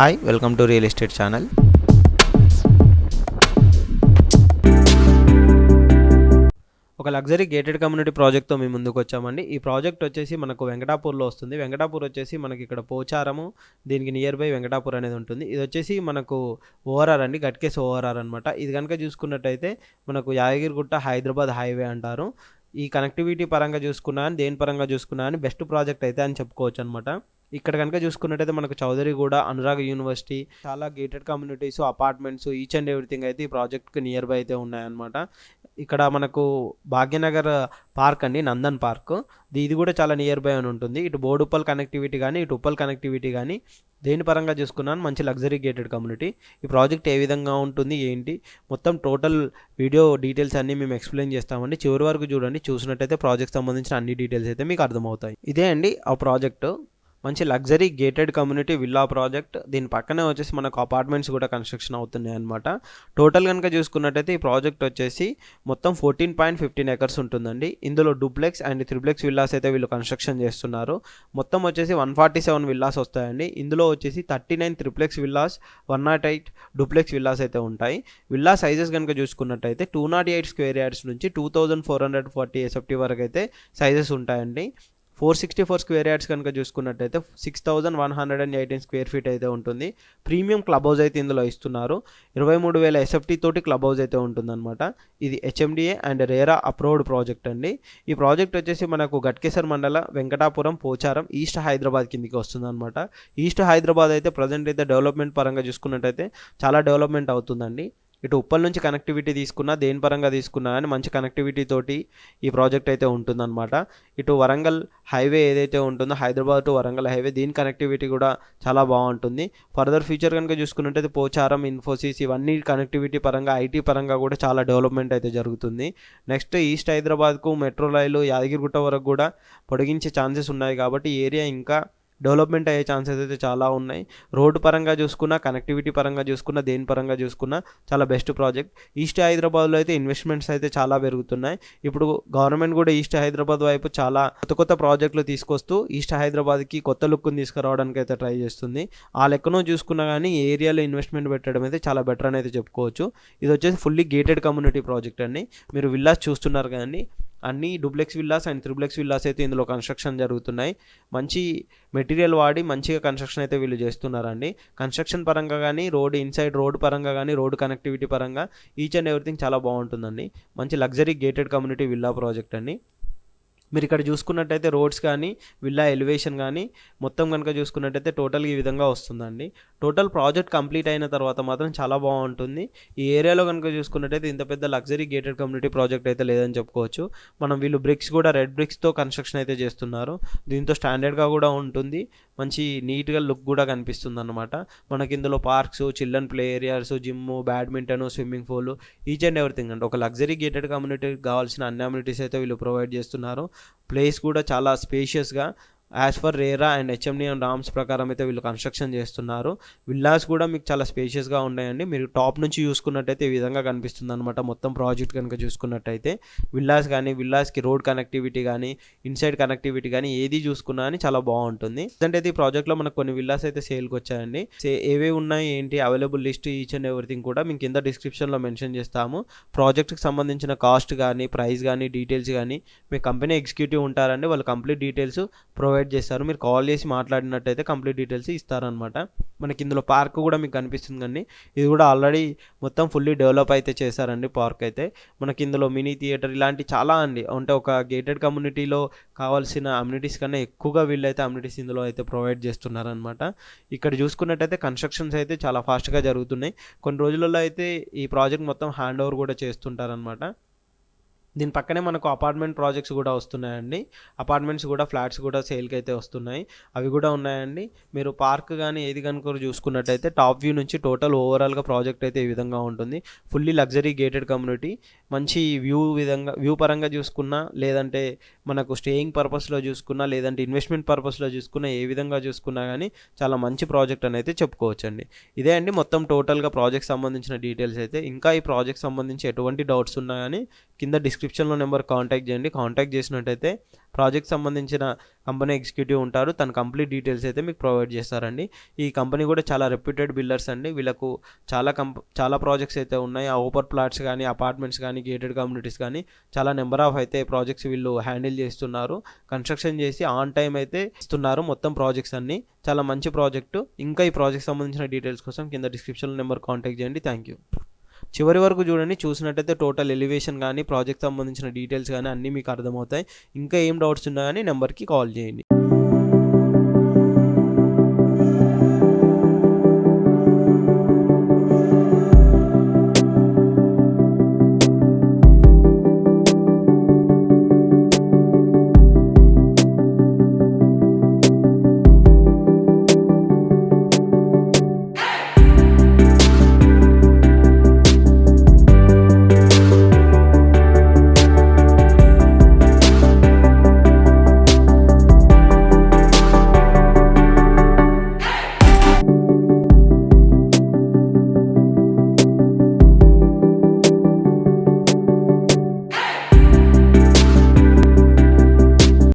Hi welcome to real estate channel. ఒక luxury gated community ప్రాజెక్ట్తో మేము ముందుకు వచ్చామండి. ఈ ప్రాజెక్ట్ వచ్చేసి మనకు వెంకటాపూర్లో వస్తుంది. వెంకటాపూర్ వచ్చేసి మనకి ఇక్కడ పోచారము, దీనికి నియర్ బై వెంకటాపూర్ అనేది ఉంటుంది. ఇది వచ్చేసి మనకు ఓఆర్ఆర్ అండి, గట్కేస్ ఓఆర్ఆర్ అనమాట. ఇది కనుక చూసుకున్నట్టయితే మనకు యాదగిరిగుట్ట హైదరాబాద్ హైవే అంటారు. ఈ కనెక్టివిటీ పరంగా చూసుకున్నా అని దేని పరంగా చూసుకున్నా అని బెస్ట్ ప్రాజెక్ట్ అయితే అని చెప్పుకోవచ్చు అనమాట. ఇక్కడ కనుక చూసుకున్నట్టయితే మనకు చౌదరిగూడ, అనురాగ్ యూనివర్సిటీ, చాలా gated communities, apartments, each and everything అయితే ఈ ప్రాజెక్ట్కి నియర్ బై అయితే ఉన్నాయన్నమాట. ఇక్కడ మనకు భాగ్యనగర్ పార్క్ అండి, నందన్ పార్క్, ఇది కూడా చాలా నియర్ బై అని ఉంటుంది. ఇటు బోడుప్పల్ కనెక్టివిటీ కానీ ఇటు ఉప్పల్ కనెక్టివిటీ కానీ దేని పరంగా చూసుకున్నాను మంచి లగ్జరీ గేటెడ్ కమ్యూనిటీ. ఈ ప్రాజెక్ట్ ఏ విధంగా ఉంటుంది ఏంటి మొత్తం టోటల్ వీడియో డీటెయిల్స్ అన్నీ మేము ఎక్స్ప్లెయిన్ చేస్తామండి. చివరి వరకు చూడండి, చూసినట్టయితే ప్రాజెక్ట్ సంబంధించిన అన్ని డీటెయిల్స్ అయితే మీకు అర్థమవుతాయి. ఇదే అండి ఆ ప్రాజెక్టు, మంచి luxury gated community villa project. దీని పక్కనే వచ్చేసి మనకు అపార్ట్మెంట్స్ కూడా కన్స్ట్రక్షన్ అవుతున్నాయి అనమాట. టోటల్ కనుక చూసుకున్నట్టయితే ఈ ప్రాజెక్ట్ వచ్చేసి మొత్తం 14.15 acres ఉంటుందండి. ఇందులో డూప్లెక్స్ అండ్ త్రిప్లెక్స్ విల్లాస్ అయితే వీళ్ళు కన్స్ట్రక్షన్ చేస్తున్నారు. మొత్తం వచ్చేసి 147 విల్లాస్ వస్తాయండి. ఇందులో వచ్చేసి 39 త్రిప్లెక్స్ విల్లాస్, 108 డూప్లెక్స్ విల్లాస్ అయితే ఉంటాయి. విల్లా సైజెస్ కనుక చూసుకున్నట్టయితే 208 స్క్వేర్ యార్డ్స్ నుంచి 2440 SFT వరకు అయితే సైజెస్ ఉంటాయండి. 464 స్క్వేర్ యార్డ్స్ కనుక చూసుకున్నట్టయితే 6118 స్క్వేర్ ఫీట్ అయితే ఉంటుంది. ప్రీమియం క్లబ్ హౌస్ అయితే ఇందులో ఇస్తున్నారు. 23,000 SFT తోటి క్లబ్ హౌస్ అయితే ఉంటుందన్నమాట. ఇది HMDA and RERA approved project అండి. ఈ ప్రాజెక్ట్ వచ్చేసి మనకు గట్కేసర్ మండల, వెంకటాపురం, పోచారం, ఈస్ట్ హైదరాబాద్ కిందికి వస్తుందన్నమాట. ఈస్ట్ హైదరాబాద్ అయితే ప్రజెంట్ అయితే డెవలప్మెంట్ పరంగా చూసుకున్నట్టయితే చాలా డెవలప్మెంట్ అవుతుందండి. ఇటు ఉప్పల్ నుంచి కనెక్టివిటీ తీసుకున్నా దేని పరంగా తీసుకున్నా అని మంచి కనెక్టివిటీ తోటి ఈ ప్రాజెక్ట్ అయితే ఉంటుందన్నమాట. ఇటు వరంగల్ హైవే ఏదైతే ఉంటుందో, హైదరాబాద్ టు వరంగల్ హైవే, దీని కనెక్టివిటీ కూడా చాలా బాగుంటుంది. ఫర్దర్ ఫ్యూచర్ కనుక చూసుకున్నట్టయితే పోచారం, ఇన్ఫోసిస్, ఇవన్నీ కనెక్టివిటీ పరంగా ఐటీ పరంగా కూడా చాలా డెవలప్మెంట్ అయితే జరుగుతుంది. నెక్స్ట్ ఈస్ట్ హైదరాబాద్కు మెట్రో రైలు యాదగిరిగుట్ట వరకు కూడా పొడిగించే ఛాన్సెస్ ఉన్నాయి. కాబట్టి ఈ ఏరియా ఇంకా డెవలప్మెంట్ అయ్యే ఛాన్సెస్ అయితే చాలా ఉన్నాయి. రోడ్డు పరంగా చూసుకున్నా, కనెక్టివిటీ పరంగా చూసుకున్నా, దేని పరంగా చూసుకున్నా చాలా బెస్ట్ ప్రాజెక్ట్. ఈస్ట్ హైదరాబాద్లో అయితే ఇన్వెస్ట్మెంట్స్ అయితే చాలా పెరుగుతున్నాయి. ఇప్పుడు గవర్నమెంట్ కూడా ఈస్ట్ హైదరాబాద్ వైపు చాలా కొత్త ప్రాజెక్టులు తీసుకొస్తూ ఈస్ట్ హైదరాబాద్కి కొత్త లుక్ని తీసుకురావడానికి అయితే ట్రై చేస్తుంది. ఆ లెక్కను చూసుకున్నా కానీ ఈ ఏరియాలో ఇన్వెస్ట్మెంట్ పెట్టడం అయితే చాలా బెటర్ అని అయితే చెప్పుకోవచ్చు. ఇది వచ్చేసి ఫుల్లీ గేటెడ్ కమ్యూనిటీ ప్రాజెక్ట్ అండి. మీరు విల్లాస్ చూస్తున్నారు కానీ అన్ని duplex villas and triplex villas అయితే ఇందులో కన్స్ట్రక్షన్ జరుగుతున్నాయి. మంచి మెటీరియల్ వాడి మంచిగా కన్స్ట్రక్షన్ అయితే వీళ్ళు చేస్తున్నారండి. కన్స్ట్రక్షన్ పరంగా కానీ, రోడ్ ఇన్సైడ్ రోడ్ పరంగా కానీ, రోడ్ కనెక్టివిటీ పరంగా ఈచ్ అండ్ ఎవ్రీథింగ్ చాలా బాగుంటుందండి. మంచి luxury gated community villa project అండి. మీరు ఇక్కడ చూసుకున్నట్టయితే రోడ్స్ కానీ, విల్లా ఎలివేషన్ కానీ మొత్తం కనుక చూసుకున్నట్టయితే టోటల్ ఈ విధంగా వస్తుందండి. టోటల్ ప్రాజెక్ట్ కంప్లీట్ అయిన తర్వాత మాత్రం చాలా బాగుంటుంది. ఈ ఏరియాలో కనుక చూసుకున్నట్టయితే ఇంత పెద్ద లగ్జరీ గేటెడ్ కమ్యూనిటీ ప్రాజెక్ట్ అయితే లేదని చెప్పుకోవచ్చు. వీళ్ళు బ్రిక్స్ కూడా రెడ్ బ్రిక్స్తో కన్స్ట్రక్షన్ అయితే చేస్తున్నారు. దీంతో స్టాండర్డ్గా కూడా ఉంటుంది, మంచి నీట్గా లుక్ కూడా కనిపిస్తుంది అన్నమాట. మనకి ఇందులో parks, children play areas, gym, badminton, swimming pool, each and everything అంటే ఒక లగ్జరీ గేటెడ్ కమ్యూనిటీకి కావాల్సిన అన్ని అమ్యూనిటీస్ అయితే వీళ్ళు ప్రొవైడ్ చేస్తున్నారు. ప్లేస్ కూడా చాలా స్పేషియస్గా as for RERA and HMDA and Rams ప్రకారం అయితే వీళ్ళు కన్స్ట్రక్షన్ చేస్తున్నారు. విల్లాస్ కూడా మీకు చాలా స్పేషియస్గా ఉన్నాయండి. మీరు టాప్ నుంచి చూసుకున్నట్టయితే ఈ విధంగా కనిపిస్తుంది అనమాట. మొత్తం ప్రాజెక్ట్ కనుక చూసుకున్నట్టయితే విల్లాస్ కానీ, విల్లాస్కి రోడ్ కనెక్టివిటీ కానీ, ఇన్సైడ్ కనెక్టివిటీ కానీ ఏది చూసుకున్నా అని చాలా బాగుంటుంది. అంటే ఈ ప్రాజెక్ట్లో మనకు కొన్ని విల్లాస్ అయితే సేల్కి వచ్చాయండి. ఏవే ఉన్నాయి ఏంటి available list each and everything కూడా మీకు కింద డిస్క్రిప్షన్లో మెన్షన్ చేస్తాము. ప్రాజెక్ట్కి సంబంధించిన కాస్ట్ కానీ, ప్రైస్ కానీ, డీటెయిల్స్ కానీ మీ కంపెనీ ఎగ్జిక్యూటివ్ ఉంటారండి, వాళ్ళు కంప్లీట్ డీటెయిల్స్ ప్రొవైడ్ చేస్తారు. మీరు కాల్ చేసి మాట్లాడినట్టయితే కంప్లీట్ డీటెయిల్స్ ఇస్తారనమాట. మనకి ఇందులో పార్క్ కూడా మీకు కనిపిస్తుంది కండి. ఇది కూడా ఆల్రెడీ మొత్తం ఫుల్లీ డెవలప్ అయితే చేశారండి పార్క్ అయితే. మనకి ఇందులో మినీ థియేటర్ ఇలాంటి చాలా అండి, అంటే ఒక గేటెడ్ కమ్యూనిటీలో కావాల్సిన అమ్యూనిటీస్ కన్నా ఎక్కువగా వీళ్ళైతే అమ్యూనిటీస్ ఇందులో అయితే ప్రొవైడ్ చేస్తున్నారనమాట. ఇక్కడ చూసుకున్నట్టయితే కన్స్ట్రక్షన్స్ అయితే చాలా ఫాస్ట్గా జరుగుతున్నాయి. కొన్ని రోజులలో అయితే ఈ ప్రాజెక్ట్ మొత్తం హ్యాండ్ ఓవర్ కూడా చేస్తుంటారనమాట. దీని పక్కనే మనకు అపార్ట్మెంట్ ప్రాజెక్ట్స్ కూడా వస్తున్నాయండి. అపార్ట్మెంట్స్ కూడా, ఫ్లాట్స్ కూడా సేల్కి అయితే వస్తున్నాయి, అవి కూడా ఉన్నాయండి. మీరు పార్క్ కానీ ఏది కనుక చూసుకున్నట్టయితే టాప్ వ్యూ నుంచి టోటల్ ఓవరాల్గా ప్రాజెక్ట్ అయితే ఈ విధంగా ఉంటుంది. ఫుల్లీ లగ్జరీ గేటెడ్ కమ్యూనిటీ, మంచి వ్యూ పరంగా చూసుకున్నా, లేదంటే మనకు స్టేయింగ్ పర్పస్లో చూసుకున్నా, లేదంటే ఇన్వెస్ట్మెంట్ పర్పస్లో చూసుకున్నా, ఏ విధంగా చూసుకున్నా కానీ చాలా మంచి ప్రాజెక్ట్ అని అయితే చెప్పుకోవచ్చండి. ఇదే అండి మొత్తం టోటల్గా ప్రాజెక్ట్ సంబంధించిన డీటెయిల్స్ అయితే. ఇంకా ఈ ప్రాజెక్ట్ సంబంధించి ఎటువంటి డౌట్స్ ఉన్నా కానీ కింద డిస్క్రిప్షన్లో నెంబర్ కాంటాక్ట్ చేయండి. కాంటాక్ట్ చేసినట్టయితే ప్రాజెక్ట్ సంబంధించిన కంపెనీ ఎగ్జిక్యూటివ్ ఉంటారు. తన కంప్లీట్ డీటెయిల్స్ అయితే మీకు ప్రొవైడ్ చేస్తారండి. ఈ కంపెనీ కూడా చాలా రెప్యూటెడ్ బిల్డర్స్ అండి. వీళ్ళకు చాలా ప్రాజెక్ట్స్ అయితే ఉన్నాయి. ఓపెన్ ప్లాట్స్ కానీ, అపార్ట్మెంట్స్ కానీ, గేటెడ్ కమ్యూనిటీస్ కానీ చాలా నెంబర్ ఆఫ్ అయితే ప్రాజెక్ట్స్ వీళ్ళు హ్యాండిల్ చేస్తున్నారు. కన్స్ట్రక్షన్ చేసి ఆన్ టైం అయితే ఇస్తున్నారు మొత్తం ప్రాజెక్ట్స్ అన్ని. చాలా మంచి ప్రాజెక్టు. ఇంకా ఈ ప్రాజెక్ట్ సంబంధించిన డీటెయిల్స్ కోసం కింద డిస్క్రిప్షన్లో నెంబర్ కాంటాక్ట్ చేయండి. Thank you. చివరి వరకు చూడండి. చూసినట్టయితే టోటల్ ఎలివేషన్ కానీ, ప్రాజెక్ట్ సంబంధించిన డీటెయిల్స్ కానీ అన్నీ మీకు అర్థమవుతాయి. ఇంకా ఏం డౌట్స్ ఉన్నా కానీ నెంబర్కి కాల్ చేయండి.